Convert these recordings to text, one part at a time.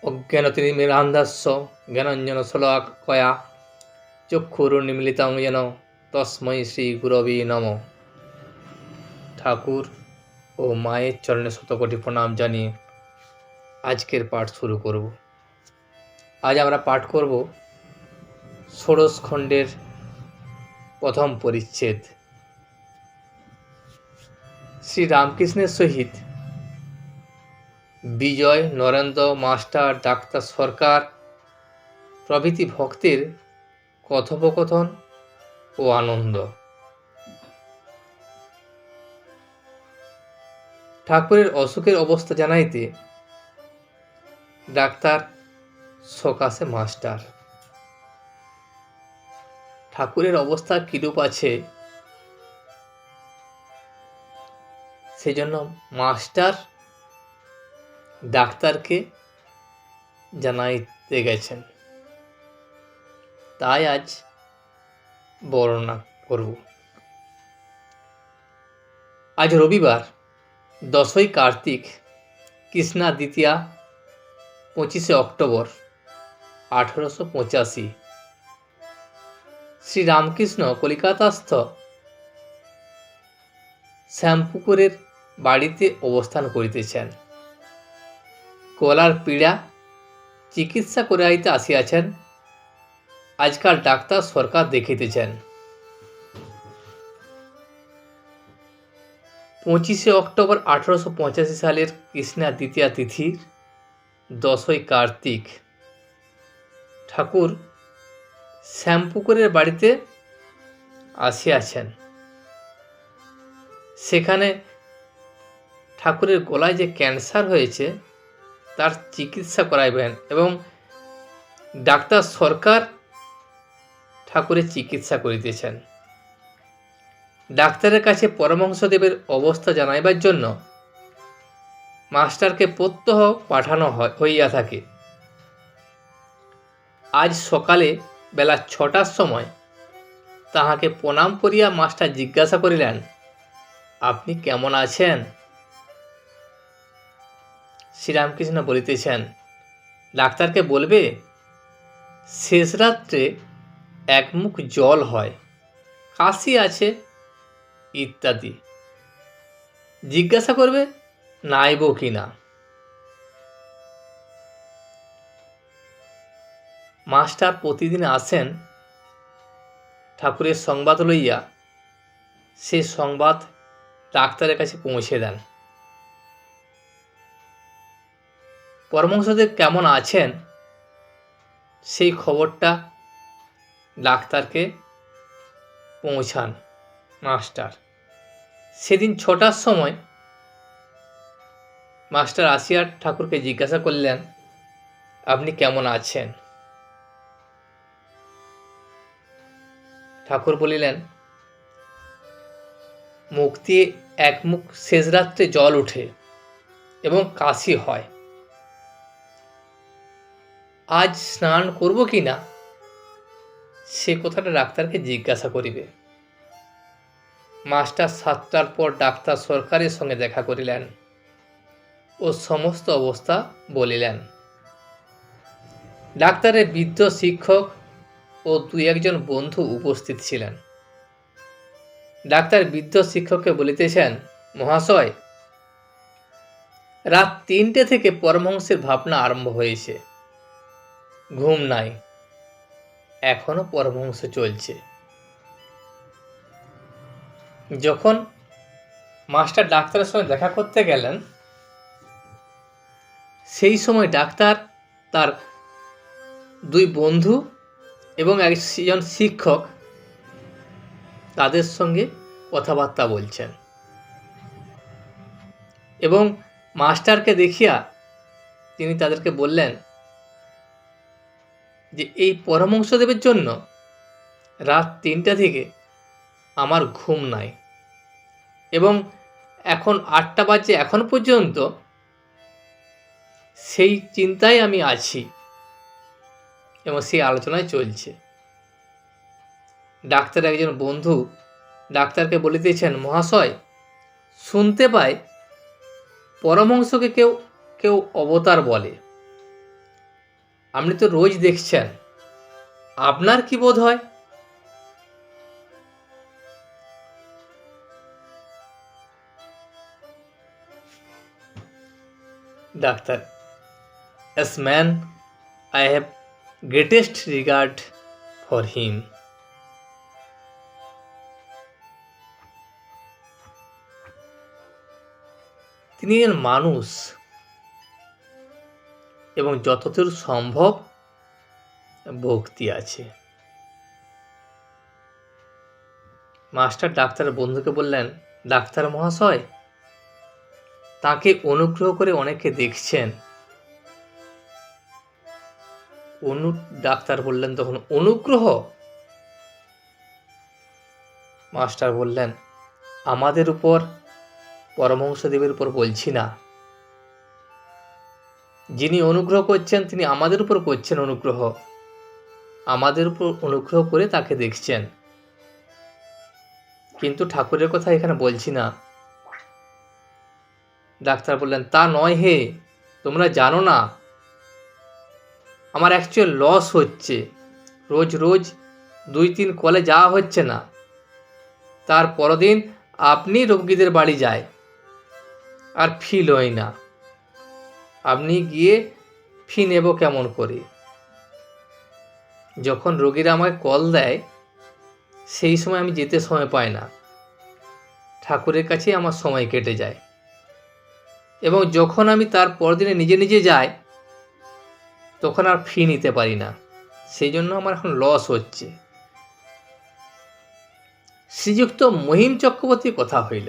অজ্ঞানতিমিরান্ধস্য জ্ঞানাঞ্জনশলাকয়া চক্ষুরুন্মীলিতং যেন তস্मै শ্রী গুরবে নমঃ। ঠাকুর ও মায়ের চরণে শতকোটি প্রণাম জানিয়ে আজকের পাঠ শুরু করব। আজ আমরা পাঠ করব ষোড়শ খণ্ডের প্রথম পরিচ্ছেদ। শ্রী রামকৃষ্ণের সহিত বিজয়, নরেন্দ্র, মাস্টার, ডাক্তার সরকার প্রভৃতি ভক্তের কথোপকথন ও আনন্দ। ঠাকুরের অসুখের অবস্থা জানাইতে ডাক্তার সকাশে মাস্টার। ঠাকুরের অবস্থা কিরূপ আছে সেজন্য মাস্টার ডাক্তারকে জানাইতে গেছেন, তাই আজ বর্ণনা করব। আজ রবিবার 10ই কার্তিক, কৃষ্ণা দ্বিতীয়া, 25শে অক্টোবর 1885। শ্রী রামকৃষ্ণ কলিকাতাস্থ শ্যামপুকুরের বাড়িতে অবস্থান করিতেছেন। গলার পীড়া চিকিৎসা করাইতে আসিয়াছেন। আজকাল ডাক্তার সরকার দেখিতেছেন। 25শে অক্টোবর 1885 সালের কৃষ্ণা দ্বিতীয়া তিথির 10ই কার্তিক ঠাকুর শ্যামপুকুরের বাড়িতে আসিয়াছেন। সেখানে ঠাকুরের গলায় যে ক্যান্সার হয়েছে তার চিকিৎসা করাইবেন এবং ডাক্তার সরকার ঠাকুরের চিকিৎসা করিতেছেন। ডাক্তারের কাছে পরমহংসদেবের অবস্থা জানাইবার জন্য মাস্টারকে প্রত্যহ পাঠানো হইয়া থাকে। আজ সকালে বেলা 6টার সময় তাহাকে প্রণাম করিয়া মাস্টার জিজ্ঞাসা করিলেন, আপনি কেমন আছেন? শ্রীরামকৃষ্ণ বলিতেছেন, ডাক্তারকে বলবে শেষ রাত্রে এক মুখ জল হয়, কাশি আছে ইত্যাদি। জিজ্ঞাসা করবে নাইব কি না। মাস্টার প্রতিদিন আসেন ঠাকুরের সংবাদ লইয়া, সে সংবাদ ডাক্তারের কাছে পৌঁছে দেন। পরমহংসদেব কেমন আছেন সেই খবরটা ডাক্তারকে পৌঁছান মাস্টার। সেদিন 6টার সময় মাস্টার আসিয়া ঠাকুরকে জিজ্ঞাসা করলেন, আপনি কেমন আছেন? ঠাকুর বলিলেন, মুখ দিয়ে এক মুখ শেষ রাত্রে জল উঠে এবং কাশি হয়। আজ স্নান করব কি না সে কথাটা ডাক্তারকে জিজ্ঞাসা করিবে। মাস্টার 7টার পর ডাক্তার সরকারের সঙ্গে দেখা করিলেন ও সমস্ত অবস্থা বলিলেন। ডাক্তারের বৃদ্ধ শিক্ষক ও 2-1 বন্ধু উপস্থিত ছিলেন। ডাক্তার বৃদ্ধ শিক্ষককে বলিতেছেন, মহাশয়, রাত 3টে থেকে পরমহংসের ভাবনা আরম্ভ হয়েছে, ঘুম নাই, এখনো পরমহংস চলছে। যখন মাস্টার ডাক্তারের সঙ্গে দেখা করতে গেলেন সেই সময় ডাক্তার তার 2 বন্ধু এবং একজন শিক্ষক তাদের সঙ্গে কথাবার্তা বলছেন এবং মাস্টারকে দেখিয়া তিনি তাদেরকে বললেন যে এই পরমহংসদেবের জন্য রাত 3টা থেকে আমার ঘুম নাই এবং এখন 8টা বাজে, এখন পর্যন্ত সেই চিন্তায় আমি আছি এবং সেই আলোচনায় চলছে। ডাক্তার একজন বন্ধু ডাক্তারকে বলিতেছেন, মহাশয়, শুনতে পাই পরমহংসকে কেউ কেউ অবতার বলে, আপনি তো রোজ দেখছেন, আপনার কি বোধ হয়? Doctor, as man I have greatest regard for him. তিনি একজন মানুষ এবং যতদূর সম্ভব ভক্তি আছে। মাস্টার ডাক্তারের বন্ধুকে বললেন, ডাক্তার মহাশয়, তাকে অনুগ্রহ করে অনেকে দেখছেন। ডাক্তার বললেন তখন, অনুগ্রহ? মাস্টার বললেন, আমাদের উপর, পরমহংসদেবের উপর বলছি না। যিনি অনুগ্রহ করছেন তিনি আমাদের উপর করছেন অনুগ্রহ, আমাদের উপর অনুগ্রহ করে তাকে দেখছেন, কিন্তু ঠাকুরের কথা এখানে বলছি না। ডাক্তার বললেন, তা নয় হে, তোমরা জানো না আমার অ্যাকচুয়াল লস হচ্ছে। রোজ রোজ 2-3 কলে যাওয়া হচ্ছে না, তার পরদিন আপনি রোগীদের বাড়ি যায় আর ফিল হয় না। আপনি গিয়ে ফি নেব কেমন করে? যখন রোগীরা আমাকে কল দেয় সেই সময় আমি যেতে সময় পাই না, ঠাকুরের কাছে আমার সময় কেটে যায়, এবং যখন আমি তার পরদিনে নিজে নিজে যাই তখন আর ফি নিতে পারি না, সেই জন্য আমার এখন লস হচ্ছে। শ্রীযুক্ত মহিম চক্রবর্তীর কথা হইল।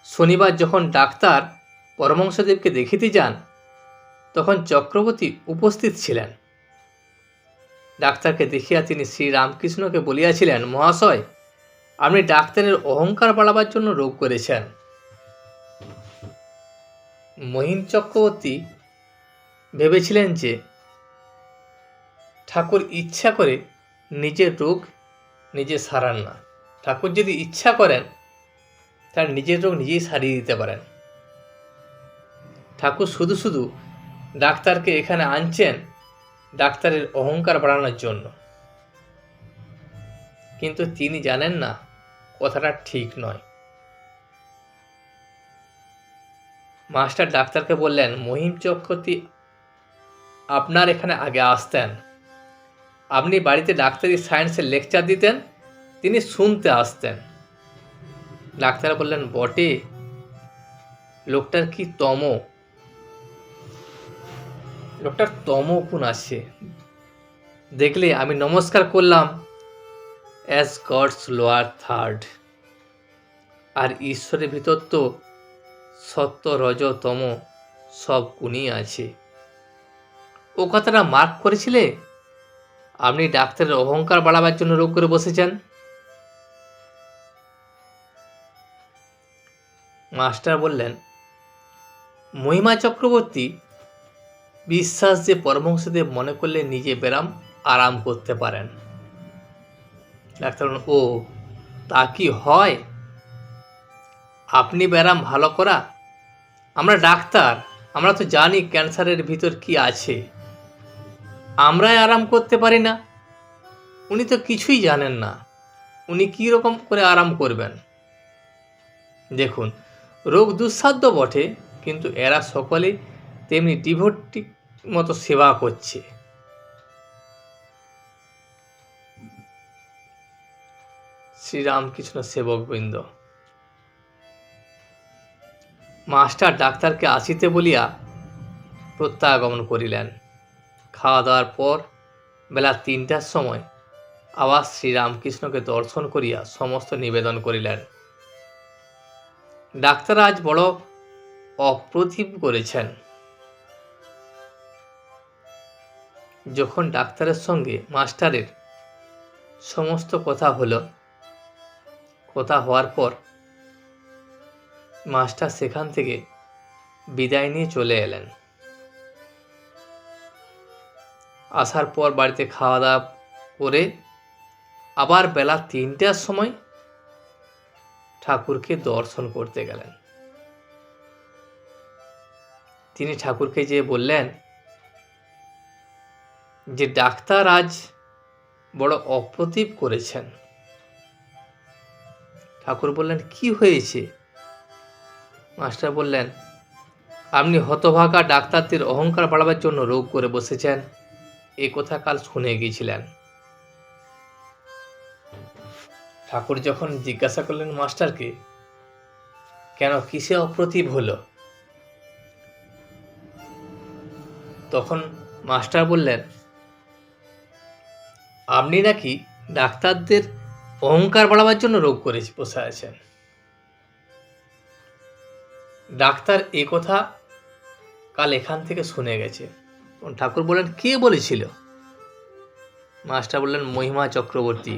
শনিবার যখন ডাক্তার পরমহংসদেবকে দেখিতে যান তখন চক্রবর্তী উপস্থিত ছিলেন। ডাক্তারকে দেখিয়া তিনি শ্রীরামকৃষ্ণকে বলিয়াছিলেন, মহাশয়, আপনি ডাক্তারের অহংকার বাড়াবার জন্য রোগ করেছেন। মহিম চক্রবর্তী ভেবেছিলেন যে ঠাকুর ইচ্ছা করে নিজের রোগ নিজে সারান না, ঠাকুর যদি ইচ্ছা করেন তার নিজের রোগ নিজেই সারিয়ে দিতে পারেন। ঠাকুর শুধু শুধু ডাক্তারকে এখানে আনছেন ডাক্তারের অহংকার বাড়ানোর জন্য, কিন্তু তিনি জানেন না কথাটা ঠিক নয়। মাস্টার ডাক্তারকে বললেন, মহিম চক্রবর্তী আপনার এখানে আগে আসতেন, আপনি বাড়িতে ডাক্তারি সায়েন্সের লেকচার দিতেন, তিনি শুনতে আসতেন। ডাক্তার বললেন, বটে, লোকটার কি লোকটার গুণ আছে, দেখলে আমি নমস্কার করলাম অ্যাজ গডস লোয়ার থার্ড। আর ঈশ্বরের ভিতর তো সত্য রজ তম সব গুণই আছে। ও কথাটা মার্ক করেছিলে? আপনি ডাক্তারের অহংকার বাড়াবার জন্য রোগ করে বসেছেন। মাস্টার বললেন, মহিমা চক্রবর্তী বিশ্বাস যে পরমহংসদেব মনে করলে নিজে ব্যারাম আরাম করতে পারেন। ডাক্তার বললেন, ও তা কি হয়? আপনি ব্যারাম ভালো করা? আমরা ডাক্তার, আমরা তো জানি ক্যান্সারের ভিতর কি আছে, আমরাই আরাম করতে পারি না। উনি তো কিছুই জানেন না, উনি কি রকম করে আরাম করবেন? দেখুন, রোগ দুঃসাধ্য বটে, কিন্তু এরা সকলেই তেমনি ডিভোটি মতো সেবা করছে। শ্রীরামকৃষ্ণ সেবকবৃন্দ। মাস্টার ডাক্তারকে আসিতে বলিয়া প্রত্যাগমন করিলেন। খাওয়া দাওয়ার পর বেলা 3টার সময় আবার শ্রীরামকৃষ্ণকে দর্শন করিয়া সমস্ত নিবেদন করিলেন। ডাক্তার আজ বড় অপ্রতিভ করেছেন। যখন ডাক্তারের সঙ্গে মাস্টারের সমস্ত কথা হলো, কথা হওয়ার পর মাস্টার সেখান থেকে বিদায় নিয়ে চলে এলেন। আসার পর বাড়িতে খাওয়া দাওয়া করে আবার বেলা 3টার সময় ঠাকুরকে দর্শন করতে গেলেন। তিনি ঠাকুরকে যেয়ে বললেন, যে ডাক্তার আজ বড় অপ্রতিভ করেছেন। ঠাকুর বললেন, কি হয়েছে? মাস্টার বললেন, আপনি হতভাগা ডাক্তারদের অহংকার বাড়াবার জন্য রোগ করে বসেছেন, এ কথা কাল শুনে গিয়েছিলেন। ঠাকুর যখন জিজ্ঞাসা করলেন মাস্টারকে, কেন, কিসে অপ্রতিভ হলো, তখন মাস্টার বললেন, আপনি নাকি ডাক্তারদের অহংকার বাড়াবার জন্য রোগ করে বসে আছেন। ডাক্তার এ কথা কাল এখান থেকে শুনে গেছে। ঠাকুর বললেন, কে বলেছিল? মাস্টার বললেন, মহিমা চক্রবর্তী।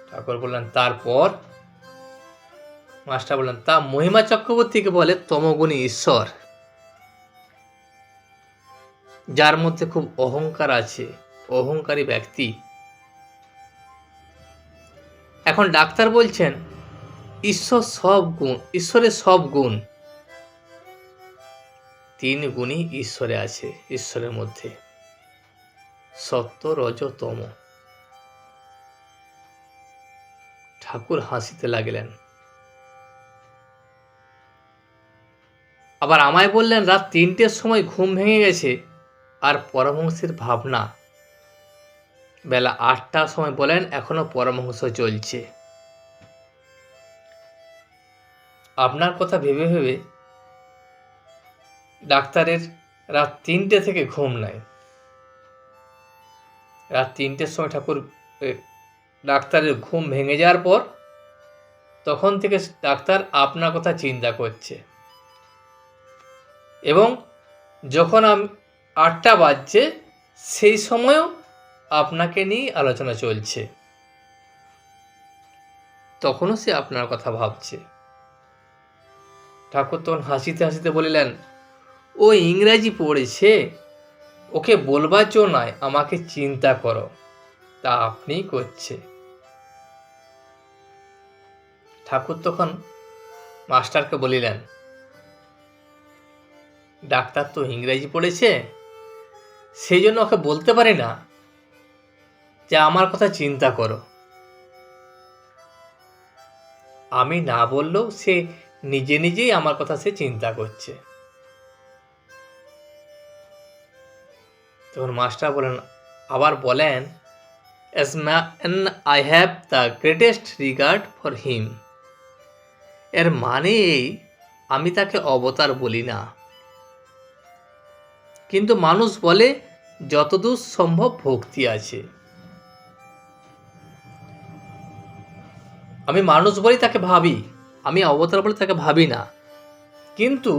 ঠাকুর বললেন, তারপর? মাস্টার বললেন, তা মহিমা চক্রবর্তীকে বলে তমগুণী ঈশ্বর, যার মধ্যে খুব অহংকার আছে, অহংকারী ব্যক্তি। এখন ডাক্তার বলছেন ঈশ্বরের সব গুণ, 3 গুণই ঈশ্বরে আছে, ঈশ্বরের মধ্যে সত্য, রজ, তম। ঠাকুর হাসিতে লাগলেন। আবার আমায় বললেন, রাত 3টের সময় ঘুম ভেঙে গেছে, আর পরমহংসের ভাবনা। বেলা 8টার সময় বলেন এখনো পরমহংস চলছে। আপনার কথা ভেবে ভেবে ডাক্তারের রাত 3টে থেকে ঘুম নাই। রাত 3টের সময় ডাক্তারের ঘুম ভেঙে যাওয়ার পর তখন থেকে ডাক্তার আপনার কথা চিন্তা করছে, এবং যখন 8টা বাজছে সেই সময়ও আপনাকে নিয়ে আলোচনা চলছে, তখনও সে আপনার কথা ভাবছে। ঠাকুর তখন হাসিতে হাসিতে বলিলেন, ও ইংরাজি পড়েছে, ওকে বলবার জন্য নয়, আমাকে চিন্তা করো, তা আপনি করছে। ঠাকুর তখন মাস্টারকে বলিলেন, ডাক্তার তো ইংরেজি পড়েছে, সেই জন্য ওকে বলতে পারি না যে আমার কথা চিন্তা করো। আমি না বললেও সে নিজে নিজেই আমার কথা সে চিন্তা করছে। তখন মাস্টার আবার বলেন, as man I have the greatest regard for him। এর মানে এই, আমি তাকে অবতার বলি না, কিন্তু মানুষ বলে যতদূর সম্ভব ভক্তি আছে। আমি মানুষ বলেই তাকে ভাবি, আমি অবতার বলে তাকে ভাবি না, কিন্তু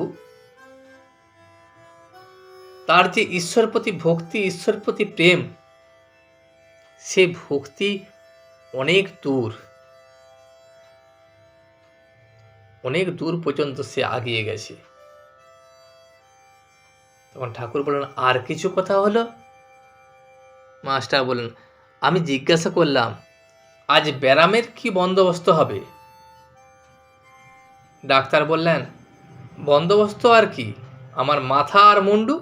তার যে ঈশ্বর প্রতি ভক্তি, ঈশ্বর প্রতি প্রেম, সে ভক্তি অনেক দূর পর্যন্ত সে আগিয়ে গেছে। তখন ঠাকুর বললেন, আর কিছু কথা হলো? মাস্টার বললেন, আমি জিজ্ঞাসা করলাম, আজ ব্যারামের কি বন্দোবস্ত হবে? ডাক্তার বললেন, বন্দোবস্ত আর কি, আমার মাথা আর মুন্ডু,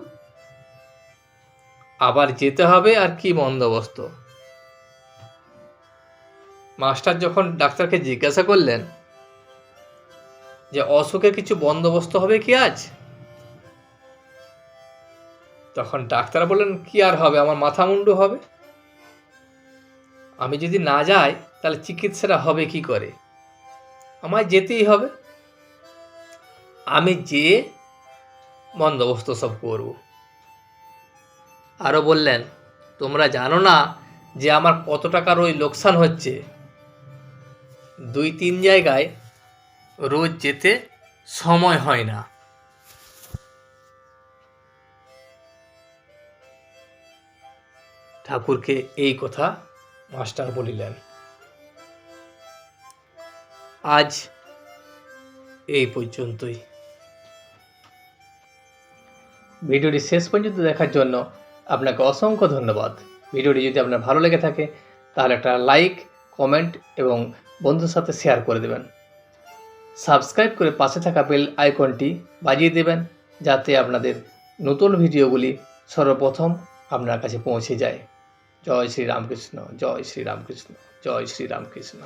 আবার যেতে হবে, আর কি বন্দোবস্ত? মাস্টার যখন ডাক্তারকে জিজ্ঞাসা করলেন যে অসুখের কিছু বন্দোবস্ত হবে কি আজ, তখন ডাক্তার বললেন, কি আর হবে, আমার মাথা মুন্ডু হবে। আমি যদি না যাই তাহলে চিকিৎসাটা হবে কি করে, আমায় যেতেই হবে, আমি যে বন্দোবস্ত সব করব। আরও বললেন, তোমরা জানো না যে আমার কত টাকার ওই লোকসান হচ্ছে, 2-3 জায়গায় রোজ যেতে সময় হয় না। ঠাকুরকে এই কথা মাস্টার বলিলেন। আজ এই পর্যন্তই। ভিডিওটি শেষ পর্যন্ত দেখার জন্য আপনাকে অসংখ্য ধন্যবাদ। ভিডিওটি যদি আপনার ভালো লেগে থাকে তাহলে একটা লাইক, কমেন্ট এবং বন্ধুর সাথে শেয়ার করে দেবেন। সাবস্ক্রাইব করে পাশে থাকা বেল আইকনটি বাজিয়ে দেবেন, যাতে আপনাদের নতুন ভিডিওগুলি সর্বপ্রথম আপনার কাছে পৌঁছে যায়। জয় শ্রী রামকৃষ্ণ, জয় শ্রী রামকৃষ্ণ, জয় শ্রী রামকৃষ্ণ।